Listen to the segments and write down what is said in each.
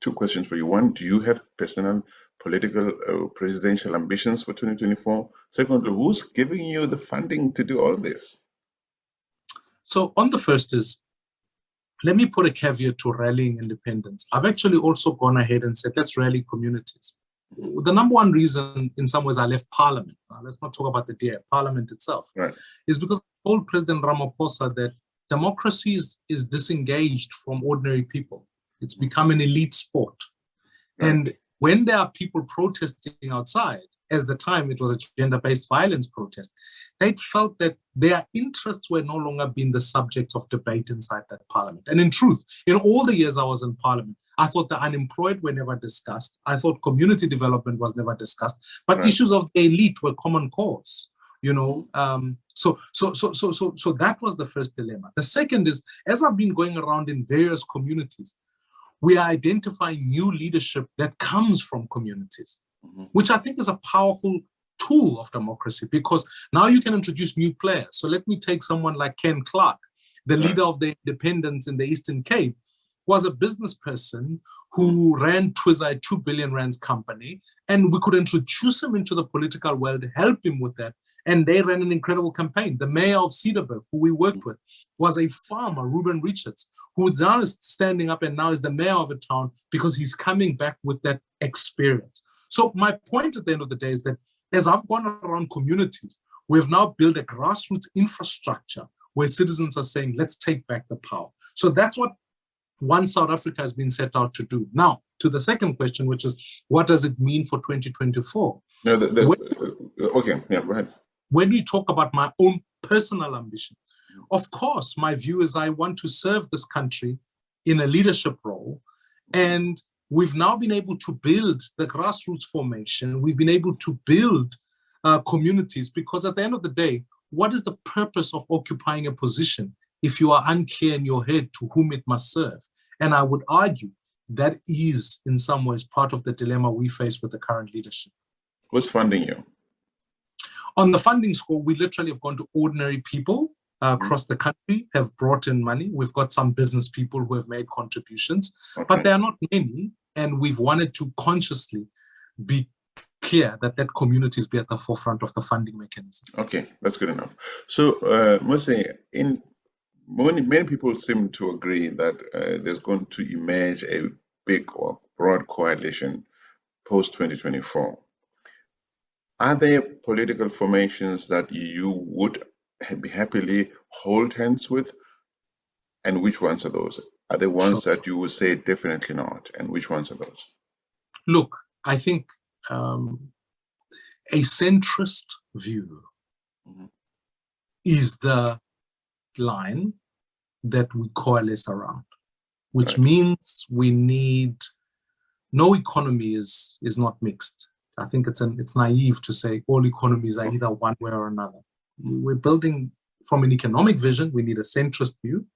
two questions for you. One, do you have personal political presidential ambitions for 2024? Secondly, who's giving you the funding to do all this? So on the first is, let me put a caveat to rallying independents. I've actually also gone ahead and said, let's rally communities. The number one reason, in some ways, I left Parliament, now, let's not talk about the DA, Parliament itself, right, is because I told President Ramaphosa that democracy is disengaged from ordinary people. It's become an elite sport. Right. And when there are people protesting outside, as the time it was a gender-based violence protest, they felt that their interests were no longer being the subjects of debate inside that parliament. And in truth, in all the years I was in parliament, I thought the unemployed were never discussed. I thought community development was never discussed, but right, issues of the elite were common cause. You know, so that was the first dilemma. The second is, as I've been going around in various communities, we are identifying new leadership that comes from communities, which I think is a powerful tool of democracy, because now you can introduce new players. So let me take someone like Ken Clark, the leader of the independents in the Eastern Cape, was a business person who ran Twiza, a 2 billion rands company, and we could introduce him into the political world, help him with that, and they ran an incredible campaign. The mayor of Cedarburg, who we worked with, was a farmer, Ruben Richards, who now is standing up and now is the mayor of a town because he's coming back with that experience. So my point at the end of the day is that as I've gone around communities, we've now built a grassroots infrastructure where citizens are saying, let's take back the power. So that's what One South Africa has been set out to do. Now, to the second question, which is, what does it mean for 2024? No, okay, yeah, go ahead. When we talk about my own personal ambition, of course, my view is I want to serve this country in a leadership role. And we've now been able to build the grassroots formation. We've been able to build communities, because at the end of the day, what is the purpose of occupying a position if you are unclear in your head to whom it must serve? And I would argue that is, in some ways, part of the dilemma we face with the current leadership. Who's funding you? On the funding score, we literally have gone to ordinary people across the country, have brought in money. We've got some business people who have made contributions, but there are not many. And we've wanted to consciously be clear that that communities be at the forefront of the funding mechanism. Okay, that's good enough. So, Mmusi, many people seem to agree that there's going to emerge a big or broad coalition post-2024. Are there political formations that you would be happily hold hands with? And which ones are those? Are there ones that you would say definitely not? And which ones are those? Look, I think a centrist view is the line that we coalesce around, which means we need, no economy is not mixed. I think it's naive to say all economies are either one way or another. We're building from an economic vision, we need a centrist view.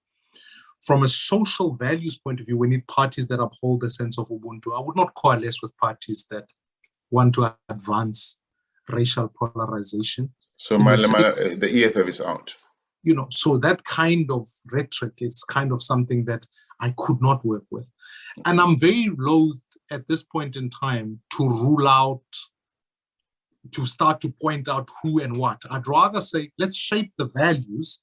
From a social values point of view, we need parties that uphold a sense of Ubuntu. I would not coalesce with parties that want to advance racial polarization. So the EFF is out. You know, so that kind of rhetoric is kind of something that I could not work with. And I'm very loath at this point in time to rule out, to start to point out who and what. I'd rather say, let's shape the values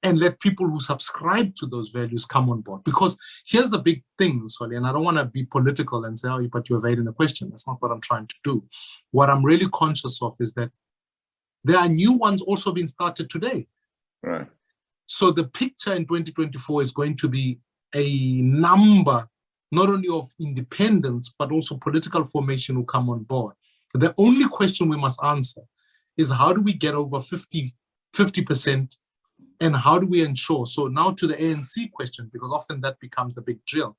and let people who subscribe to those values come on board. Because here's the big thing, Solly, and I don't want to be political and say, oh, but you're evading the question. That's not what I'm trying to do. What I'm really conscious of is that there are new ones also being started today. Right. So the picture in 2024 is going to be a number, not only of independents, but also political formation who come on board. The only question we must answer is, how do we get over 50%, and how do we ensure? So now to the ANC question, because often that becomes the big drill.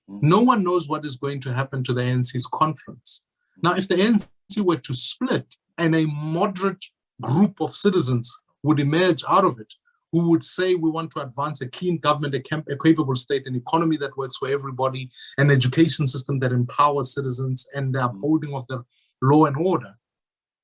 No one knows what is going to happen to the ANC's conference. Now, if the ANC were to split and a moderate group of citizens would emerge out of it, who would say we want to advance a clean government, a capable state, an economy that works for everybody, an education system that empowers citizens, and the upholding of the law and order,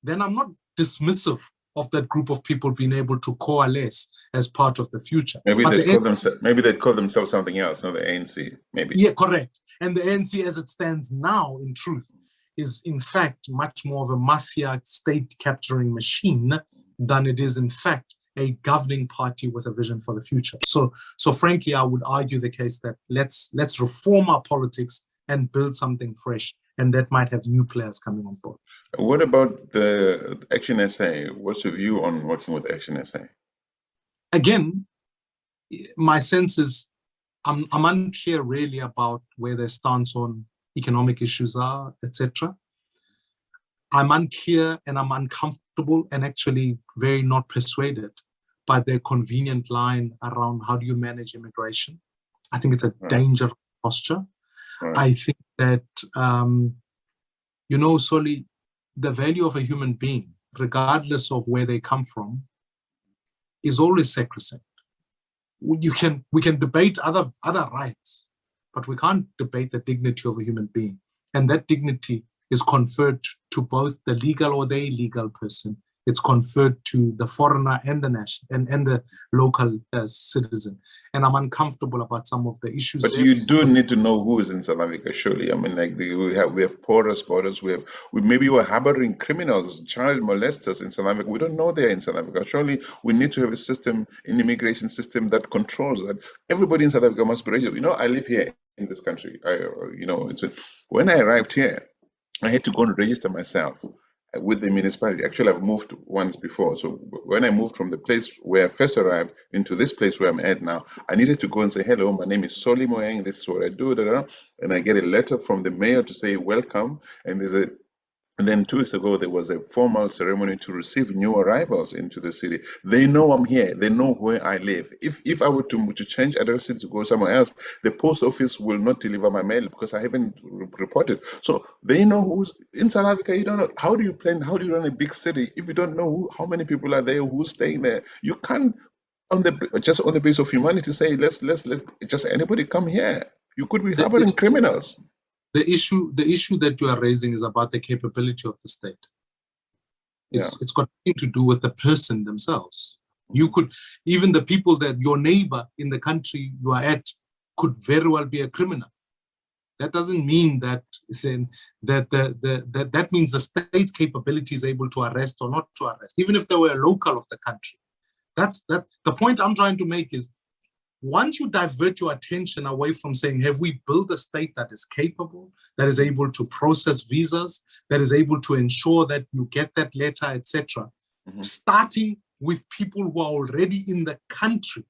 then I'm not dismissive of that group of people being able to coalesce as part of the future. Maybe But they'd call themselves something else, not the ANC. Maybe. Yeah, correct. And the ANC, as it stands now, in truth, is in fact much more of a mafia state capturing machine than it is in fact a governing party with a vision for the future. So frankly, I would argue the case that let's reform our politics and build something fresh, and that might have new players coming on board. What about the Action SA? What's your view on working with Action SA? Again, my sense is I'm unclear really about where their stance on economic issues are, etc. I'm unclear and I'm uncomfortable and actually very not persuaded by their convenient line around how do you manage immigration. I think it's a dangerous posture. I think that, Soli, the value of a human being, regardless of where they come from, is always sacrosanct. We can debate other rights, but we can't debate the dignity of a human being. And that dignity is conferred to both the legal or the illegal person. It's conferred to the foreigner and the national and the local citizen. And I'm uncomfortable about some of the issues. But you do need to know who is in South Africa, surely. I mean, like we have porous borders. Maybe we're harboring criminals, child molesters in South Africa. We don't know they're in South Africa. Surely we need to have a system, an immigration system that controls that. Everybody in South Africa must be registered. I live here in this country. When I arrived here, I had to go and register myself with the municipality. Actually, I've moved once before. So when I moved from the place where I first arrived into this place where I'm at now, I needed to go and say, hello, my name is Soli Moyang, this is what I do, and I get a letter from the mayor to say, welcome. And then 2 weeks ago, there was a formal ceremony to receive new arrivals into the city. They know I'm here. They know where I live. If I were to change addresses to go somewhere else, the post office will not deliver my mail because I haven't reported. So they know who's in South Africa. You don't know. How do you run a big city if you don't know how many people are there, who's staying there? You can't, just on the basis of humanity, say, let's just anybody come here. You could be harboring criminals. The issue that you are raising is about the capability of the state. It's got nothing to do with the person themselves. You could, even the people that your neighbor in the country you are at could very well be a criminal. That doesn't mean that that means the state's capability is able to arrest or not to arrest, even if they were a local of the country. The point I'm trying to make is, once you divert your attention away from saying, have we built a state that is capable, that is able to process visas, that is able to ensure that you get that letter, etc., starting with people who are already in the country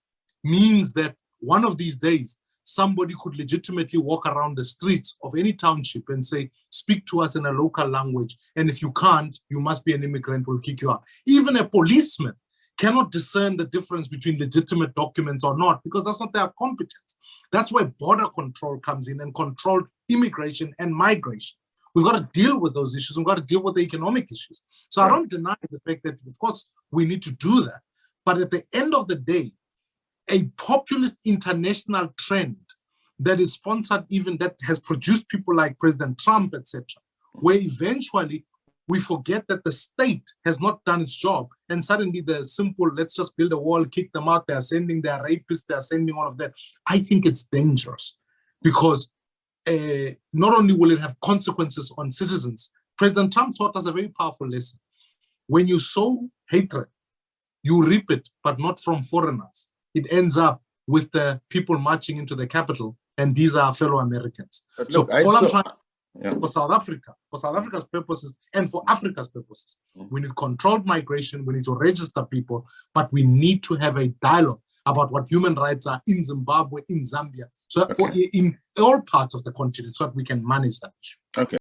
means that one of these days, somebody could legitimately walk around the streets of any township and say, speak to us in a local language. And if you can't, you must be an immigrant, we'll kick you out. Even a policeman cannot discern the difference between legitimate documents or not, because that's not their competence. That's where border control comes in, and controlled immigration and migration. We've got to deal with those issues. We've got to deal with the economic issues. So I don't deny the fact that, of course, we need to do that. But at the end of the day, a populist international trend that is sponsored, even that has produced people like President Trump, etc., where eventually we forget that the state has not done its job, and suddenly the simple, let's just build a wall, kick them out, they're sending their rapists, they're sending all of that. I think it's dangerous, because not only will it have consequences on citizens, President Trump taught us a very powerful lesson. When you sow hatred, you reap it, but not from foreigners. It ends up with the people marching into the capital, and these are fellow Americans. So all I'm trying for South Africa's purposes and for Africa's purposes, we need controlled migration, we need to register people, but we need to have a dialogue about what human rights are in Zimbabwe, in Zambia, so in all parts of the continent, so that we can manage that issue. Okay.